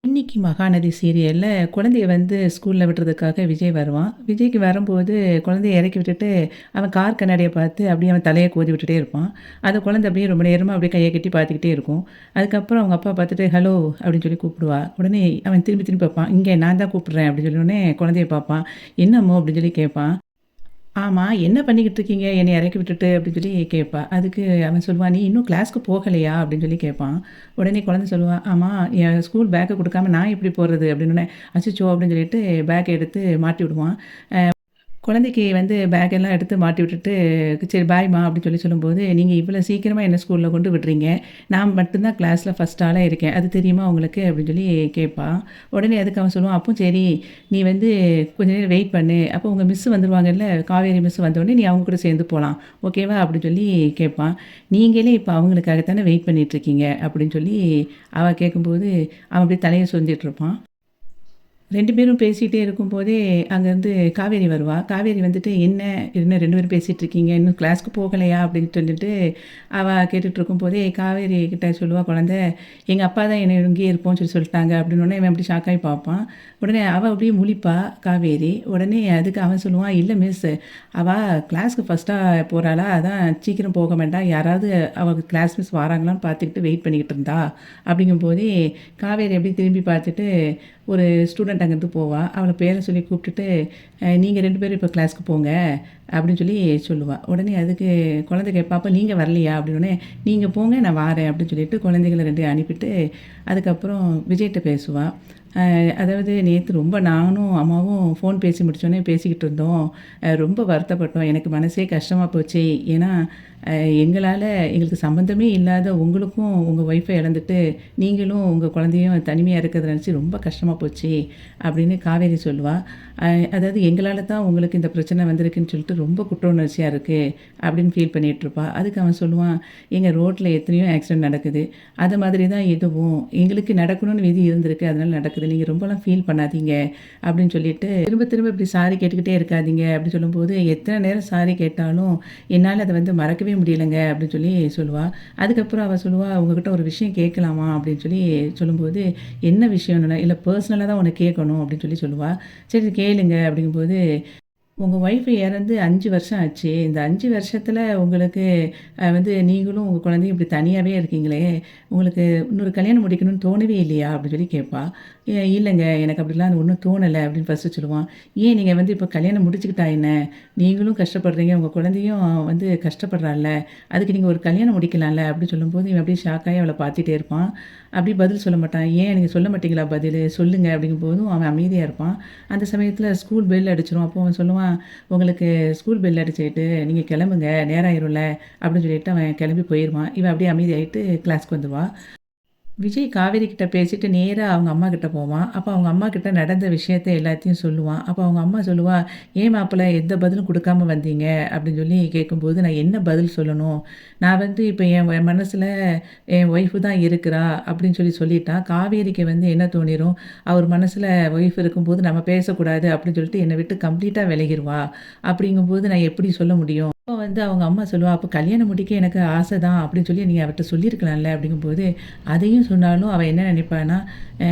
இன்னைக்கு மகாநதி சீரியல்ல குழந்தைய வந்து ஸ்கூல்ல விடுறதுக்காக விஜய் வருவான். விஜய்க்கு வரும்போது குழந்தைய இறக்கி விட்டுட்டு, அவன் கார் கண்ணாடிய பார்த்து அப்படியே அவன் தலைய கோதி விட்டுட்டே இருப்பான். அந்த குழந்தை அப்படியே ரொம்ப நேரமா அப்படியே கைய கட்டி பார்த்துக்கிட்டே இருக்கும். அதுக்கப்புறம் அவங்க அப்பா பார்த்துட்டு, "ஹலோ" அப்படின்னு சொல்லி கூப்பிடுவா. உடனே அவன் திரும்பி திரும்பி பார்ப்பான். "இங்க நான் தான் கூப்பிடுறேன்" அப்படின்னு சொன்னோனே குழந்தைய பார்ப்பான். "என்ன அம்மு?" அப்படின்னு சொல்லி கேட்பான். ஆமா. "என்ன பண்ணிக்கிட்டு இருக்கீங்க? என்னைய இறக்கி விட்டுட்டு" அப்படின்னு சொல்லி கேட்பா. அதுக்கு அவன் சொல்லுவான், "நீ இன்னும் கிளாஸ்க்கு போகலையா?" அப்படின்னு சொல்லி கேட்பான். உடனே குழந்தை சொல்லுவா, "ஆமா, என் ஸ்கூல் பேக்க குடுக்காம நான் எப்படி போறது?" அப்படின்னோனே, "அச்சச்சோ!" அப்படின்னு சொல்லிட்டு பேக்க எடுத்து மாட்டி விடுவான். குழந்தைக்கு வந்து பேக் எல்லாம் எடுத்து மாட்டி விட்டுட்டு, "சரி பாய்மா" அப்படின்னு சொல்லி சொல்லும்போது, "நீங்க இவ்வளோ சீக்கிரமா என்ன ஸ்கூல்ல கொண்டு விடுறீங்க. நான் மட்டும் தான் கிளாஸ்ல ஃபர்ஸ்ட் ஆளா இருக்கேன். அது தெரியுமா உங்களுக்கு?" அப்படின்னு சொல்லி கேட்பா. உடனே அதுக்கு அவன் சொல்லுவான், "அப்போ சரி, நீ வந்து கொஞ்ச நேரம் வெயிட் பண்ணு. அப்போ உங்க மிஸ் வந்துருவாங்கல்ல, காவேரி மிஸ் வந்தோனே நீ அவங்க கூட சேர்ந்து போலாம். ஓகேவா?" அப்படின்னு சொல்லி கேட்பான். "நீங்களே இப்ப அவங்களுக்காக தானே வெயிட் பண்ணிட்டுருக்கீங்க" அப்படின்னு சொல்லி அவ கேட்கும்போது, அவன் அப்படியே தலைய சொரிஞ்சிட்டு இருப்பான். 2 பேரும் பேசிட்டே இருக்கும்போதே, அங்கேருந்து காவேரி வருவா. காவேரி வந்துட்டு, "என்ன 2 பேரும் பேசிட்டு இருக்கீங்க? இன்னும் கிளாஸ்க்கு போகலையா?" அப்படின்னு சொல்லிட்டு, அவ கேட்டுட்டு இருக்கும்போதே, காவேரி கிட்ட சொல்லுவா குழந்தை, "எங்க அப்பா தான் என்னை இங்கேயே இருப்போம்னு சொல்லி சொல்லிட்டாங்க." அப்படின்னோனே, இவன் அப்படி ஷாக் ஆகி பார்ப்பான். உடனே அவ அப்படியே முழிப்பா, காவேரி. உடனே அதுக்கு அவன் சொல்லுவான், "இல்ல மிஸ், அவ கிளாஸ்க்கு ஃபர்ஸ்ட்டா போறாளா, அதான் சீக்கிரம் போக வேண்டாம். யாராவது அவ கிளாஸ் மிஸ் வராங்களான்னு பார்த்துக்கிட்டு வெயிட் பண்ணிக்கிட்டு இருந்தா." அப்படிங்கும்போதே, காவேரி அப்படியே திரும்பி பார்த்துட்டு ஒரு ஸ்டூடெண்ட் அங்கேருந்து போவா. அவள பேர சொல்லி கூப்பிட்டுட்டு, "நீங்க 2 பேரும் இப்போ கிளாஸ்க்கு போங்க" அப்படின்னு சொல்லி சொல்லுவா. உடனே அதுக்கு குழந்தை கேட்பா, "அப்ப நீங்க வரலையா?" அப்படின்னோனே, "நீங்க போங்க, நான் வாரேன்" அப்படின்னு சொல்லிட்டு குழந்தைகள 2யும் அனுப்பிட்டு, அதுக்கப்புறம் விஜய்ட்ட பேசுவா. அதாவது நேத்து ரொம்ப நானும் அம்மாவும் ஃபோன் பேசி முடிச்சோனே பேசிக்கிட்டு இருந்தோம். ரொம்ப வருத்தப்பட்டோம். எனக்கு மனசே கஷ்டமா போச்சு. ஏன்னா, அ எங்களால எங்களுக்கு சம்மந்தமே இல்லாத உங்களுக்கும் உங்க ஒய்ஃப இழந்துட்டு, நீங்களும் உங்க குழந்தையும் தனிமையா இருக்கிறத நெனச்சு ரொம்ப கஷ்டமா போச்சு, அப்படின்னு காவேரி சொல்லுவா. அதாவது எங்களால தான் உங்களுக்கு இந்த பிரச்சனை வந்திருக்குன்னு சொல்லிட்டு ரொம்ப குற்ற உணர்ச்சியா இருக்கு, அப்படின்னு ஃபீல் பண்ணிட்டுருப்பா. அதுக்கு அவன் சொல்லுவான், "ஏங்க ரோட்ல எத்தனையோ ஆக்சிடென்ட் நடக்குது. அது மாதிரி தான் இதுவும். எங்களுக்கு நடக்கணும்னு விதி இருந்திருக்கு. அதனால நடக்குது. நீங்க ரொம்பலாம் ஃபீல் பண்ணாதீங்க." அப்படின்னு சொல்லிட்டு, "திரும்ப திரும்ப இப்படி சாரி கேட்டுக்கிட்டே இருக்காதீங்க." அப்படின்னு சொல்லும்போது, "எத்தனை நேரம் சாரி கேட்டாலும் என்னால அத வந்து மறக்கவே முடியலங்க." அப்படின்னு சொல்லி சொல்லுவா. அதுக்கப்புறம் அவ சொல்லுவா, "உங்ககிட்ட ஒரு விஷயம் கேட்கலாமா?" அப்படின்னு சொல்லி சொல்லும்போது, "என்ன விஷயம்னா?" "இல்ல பர்சனலா தான் உன்ன கேட்கணும்." அப்படின்னு சொல்லி சொல்லுவா. "சரி கேளுங்க." அப்படிங்கும்போது, உங்க ஒய்ஃப் இறந்து 5 வருஷம் ஆச்சு. இந்த 5 வருஷத்துல உங்களுக்கு வந்து நீங்களும் உங்க குழந்தையும் இப்படி தனியாவே இருக்கீங்களே, உங்களுக்கு இன்னொரு கல்யாணம் முடிக்கணும்னு தோணவே இல்லையா? அப்படின்னு சொல்லி கேட்பா. இல்லங்க, எனக்கு அப்படிலாம் ஒண்ணும் தோணல" அப்படின்னு ஃபர்ஸ்ட்டு சொல்லுவான். "ஏன் நீங்க வந்து இப்ப கல்யாணம் முடிச்சுக்கிட்டா என்ன? நீங்களும் கஷ்டப்படுறீங்க, உங்க குழந்தையும் வந்து கஷ்டப்படுறாள்ல. அதுக்கு நீங்க ஒரு கல்யாணம் முடிக்கலாம்ல" அப்படின்னு சொல்லும்போது, இவன் அப்படியே ஷாக் ஆகி அவள பார்த்துட்டே இருப்பான். அப்படியே பதில் சொல்ல மாட்டான். "ஏன் நீங்க சொல்ல மாட்டீங்களா பதிலு? சொல்லுங்க" அப்படிங்கும்போதும் அவன் அமைதியா இருப்பான். அந்த சமயத்துல ஸ்கூல் பெல் அடிச்சுரும். அப்போ அவன் சொல்லுவான், "உங்களுக்கு ஸ்கூல் பெல் அடிச்சுட்டு, நீங்க கிளம்புங்க, நேரம் ஆயிரும்ல" அப்படின்னு சொல்லிட்டு அவன் கிளம்பி போயிருவான். இவ அப்படியே அமைதியாயிட்டு கிளாஸ்க்கு வந்துருவா. விஜய் காவேரி கிட்ட பேசிட்டு நேரா அவங்க அம்மா கிட்ட போவான். அப்ப அவங்க அம்மா கிட்ட நடந்த விஷயத்த எல்லாத்தையும் சொல்லுவான். அப்ப அவங்க அம்மா சொல்லுவா, "ஏன் மாப்பிள எந்த பதிலும் குடுக்காம வந்தீங்க?" அப்படின்னு சொல்லி கேட்கும்போது, "நான் என்ன பதில் சொல்லணும்? நான் வந்து இப்ப என் மனசுல என் ஒய்ஃப் தான் இருக்கிறா" அப்படின்னு சொல்லி சொல்லிட்டா. காவேரிக்கு வந்து என்ன தோணிரும், அவர் மனசுல ஒய்ஃப் இருக்கும்போது நம்ம பேசக்கூடாது அப்படின்னு சொல்லிட்டு என்னை விட்டு கம்ப்ளீட்டா விலகிருவா. அப்படிங்கும்போது நான் எப்படி சொல்ல முடியும்? அப்ப வந்து அவங்க அம்மா சொல்லுவா, "அப்ப கல்யாணம் முடிக்க எனக்கு ஆசை தான்" அப்படின்னு சொல்லி நீங்க அவர்ட்ட சொல்லியிருக்கலாம்ல அப்படிங்கும்போது, அதையும் சொன்னாலும் அவ என்ன நினைப்பான்னா,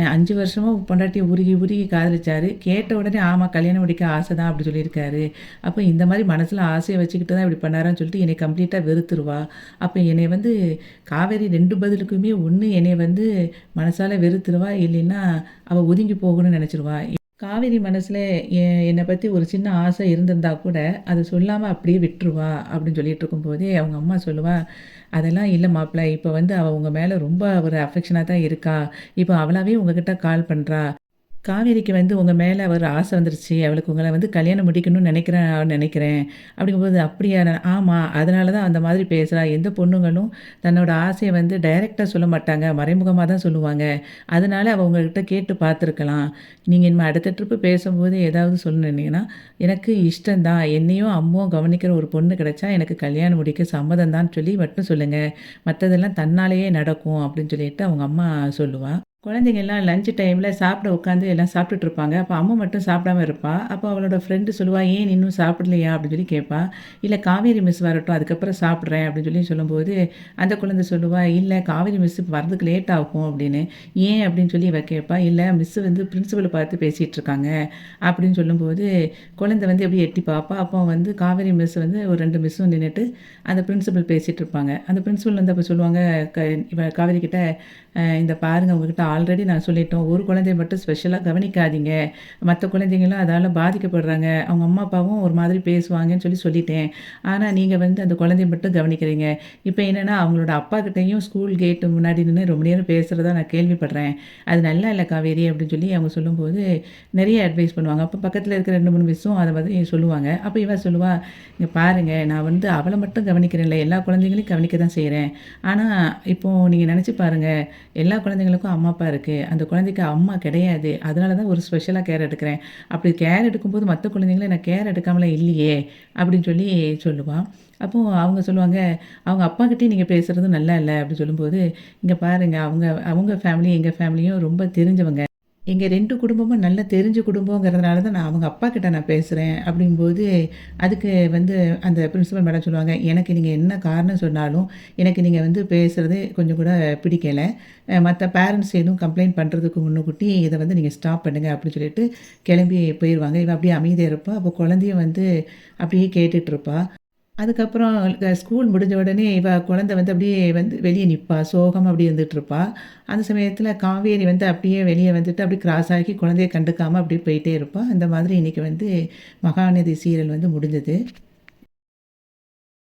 5 வருஷமா பொண்டாட்டிய உருகி உருகி காதலிச்சாரு. கேட்ட உடனே ஆமா கல்யாணம் முடிக்க ஆசை தான் அப்படி சொல்லியிருக்காரு. அப்ப இந்த மாரி மனசுல ஆசைய வச்சுக்கிட்டு தான் இப்படி பண்ணாரான்னு சொல்லிட்டு என்னைய கம்ப்ளீட்டா வெறுத்துருவா. அப்ப என்னைய வந்து காவேரி 2 பதிலுக்குமே ஒண்ணு என்னைய வந்து மனசால வெறுத்துருவா, இல்லைன்னா அவ ஒதுங்கி போகணும்னு நெனச்சுருவா. காவேரி மனசுல என்ன பத்தி ஒரு சின்ன ஆசை இருந்திருந்தா கூட, அத சொல்லாம அப்படியே விட்டுருவா அப்படின்னு சொல்லிட்டு இருக்கும்போதே, அவங்க அம்மா சொல்லுவா, "அதெல்லாம் இல்ல மாப்ள. இப்ப வந்து அவ உங்க மேல ரொம்ப ஒரு அஃபெக்ஷனா தான் இருக்கா. இப்ப அவளாவே உங்ககிட்ட கால் பண்றா. காவேரிக்கு வந்து உங்க மேல ஒரு ஆசை வந்துருச்சு. அவளுக்கு உங்கள வந்து கல்யாணம் முடிக்கணும்னு நெனைக்கிறேன்." அப்படிங்கும்போது, "அப்படியா? ஆமா. அதனால தான் அந்த மாதிரி பேசுறா. எந்த பொண்ணுங்களும் தன்னோட ஆசைய வந்து டைரக்ட்டா சொல்ல மாட்டாங்க. மறைமுகமா தான் சொல்லுவாங்க. அதனால அவ உங்ககிட்ட கேட்டு பார்த்துருக்கலாம். நீங்க இனிமே அடுத்த ட்ரிப்பு பேசும்போது ஏதாவது சொன்னீங்கன்னா, எனக்கு இஷ்டம் தான். என்னையும் அம்மாவும் கவனிக்கிற ஒரு பொண்ணு கிடைச்சா எனக்கு கல்யாணம் முடிக்க சம்மதம் தான்னு சொல்லி மட்டும் சொல்லுங்க. மத்ததெல்லாம் தன்னாலேயே நடக்கும்." அப்படின்னு சொல்லிட்டு அவங்க அம்மா சொல்லுவா. குழந்தைங்கலாம் லஞ்ச் டைம்ல சாப்பிட உட்காந்து எல்லாம் சாப்பிட்டுட்டு இருப்பாங்க. அப்ப அம்மா மட்டும் சாப்பிடாம இருப்பா. அப்போ அவளோட ஃப்ரெண்டு சொல்லுவா, "ஏன் நீ இன்னும் சாப்பிடலையா?" அப்படின்னு சொல்லி கேட்பா. "இல்ல காவேரி மிஸ் வரட்டும், அதுக்கப்புறம் சாப்பிடுறேன்" அப்படின்னு சொல்லி சொல்லும்போது, அந்த குழந்தை சொல்லுவா, "இல்ல காவேரி மிஸ் வரதுக்கு லேட் ஆகும்" அப்படின்னு. "ஏன்?" அப்படின்னு சொல்லி இவ கேட்பா. "இல்ல மிஸ் வந்து பிரின்சிபல பார்த்து பேசிட்டு இருக்காங்க" அப்படின்னு சொல்லும்போது, குழந்தை வந்து எப்படி எட்டி பார்ப்பா. அப்போ வந்து காவேரி மிஸ் வந்து ஒரு 2 மிஸ்ஸும் நின்னுட்டு, அந்த பிரின்சிபல் பேசிட்டு இருப்பாங்க. அந்த பிரின்சிபல் வந்து அப்ப சொல்லுவாங்க, இவ காவேரி கிட்ட, இந்த பாருங்க உங்ககிட்ட ஆல்ரெடி நான் சொல்லிட்டோம். ஒரு குழந்தைய மட்டும் ஸ்பெஷலா கவனிக்காதீங்க. மத்த குழந்தைங்களும் அதால பாதிக்கப்படுறாங்க. அவங்க அம்மா, அப்பாவும் ஒரு மாதிரி பேசுவாங்கன்னு சொல்லி சொல்லிட்டேன். ஆனா நீங்க வந்து அந்த குழந்தைய மட்டும் கவனிக்கிறீங்க. இப்ப என்னன்னா அவங்களோட அப்பா கிட்டயும் ஸ்கூல் கேட் முன்னாடி நின்னு ரொம்ப நேரம் பேசுறதா நான் கேள்விப்படுறேன். அது நல்லா இல்ல காவேரி அப்படின்னு சொல்லி அவங்க சொல்லும்போது, நெறைய அட்வைஸ் பண்ணுவாங்க. அப்ப பக்கத்துல இருக்கிற 2, 3 மிஸ்ஸும் அத மாதிரி சொல்லுவாங்க. அப்ப இவ சொல்லுவா, "இங்க பாருங்க நான் வந்து அவள மட்டும் கவனிக்கிறேன்ல, எல்லா குழந்தைங்களையும் கவனிக்க தான் செய்றேன். ஆனா இப்போ நீங்க நெனச்சு பாருங்க. எல்லா குழந்தைங்களுக்கும் அம்மா, அப்பா இருக்கு. அந்த குழந்தைக்கு அம்மா கிடையாது. அதனால தான் ஒரு ஸ்பெஷலா கேர் எடுக்கிறேன். அப்படி கேர் எடுக்கும்போது மத்த குழந்தைங்கள நான் கேர் எடுக்காமலாம் இல்லையே! அப்படின்னு சொல்லி சொல்லுவா. அப்போ அவங்க சொல்லுவாங்க, அவங்க அப்பாகிட்டயும் நீங்க பேசுறது நல்லா இல்ல அப்படின்னு சொல்லும்போது, இங்க பாருங்க அவங்க அவங்க ஃபேமிலி எங்க ஃபேமிலியும் ரொம்ப தெரிஞ்சவங்க. எங்க 2 குடும்பமும் நல்லா தெரிஞ்ச குடும்பங்கிறதுனால தான் நான் அவங்க அப்பா கிட்ட நான் பேசுறேன். அப்படிங்கும்போது, அதுக்கு வந்து அந்த பிரின்சிபல் மேடம் சொல்லுவாங்க, "எனக்கு நீங்க என்ன காரணம் சொன்னாலும், எனக்கு நீங்க வந்து பேசுறது கொஞ்சம் கூட பிடிக்கல. மத்த பேரண்ட்ஸ் எதுவும் கம்ப்ளைண்ட் பண்றதுக்கு முன்னுக்கூட்டி இத வந்து நீங்க ஸ்டாப் பண்ணுங்க." அப்படின்னு சொல்லிட்டு கிளம்பி போயிருவாங்க. இவ அப்படியே அமைதியா இருப்பா. அப்போ குழந்தையும் வந்து அப்படியே கேட்டுட்டு இருப்பா. அதுக்கப்புறம் ஸ்கூல் முடிஞ்ச உடனே இவ குழந்தை வந்து அப்படியே வந்து வெளிய நிப்பா. சோகமா அப்படியே இருந்துட்டுருப்பா. அந்த சமயத்தில காவேரி வந்து அப்படியே வெளிய வந்துட்டு அப்படியே கிராஸ் ஆகி குழந்தைய கண்டுக்காம அப்படியே போயிட்டே இருப்பா. அந்த மாதிரி இன்னைக்கு வந்து மகாநதி சீரியல் வந்து முடிஞ்சது.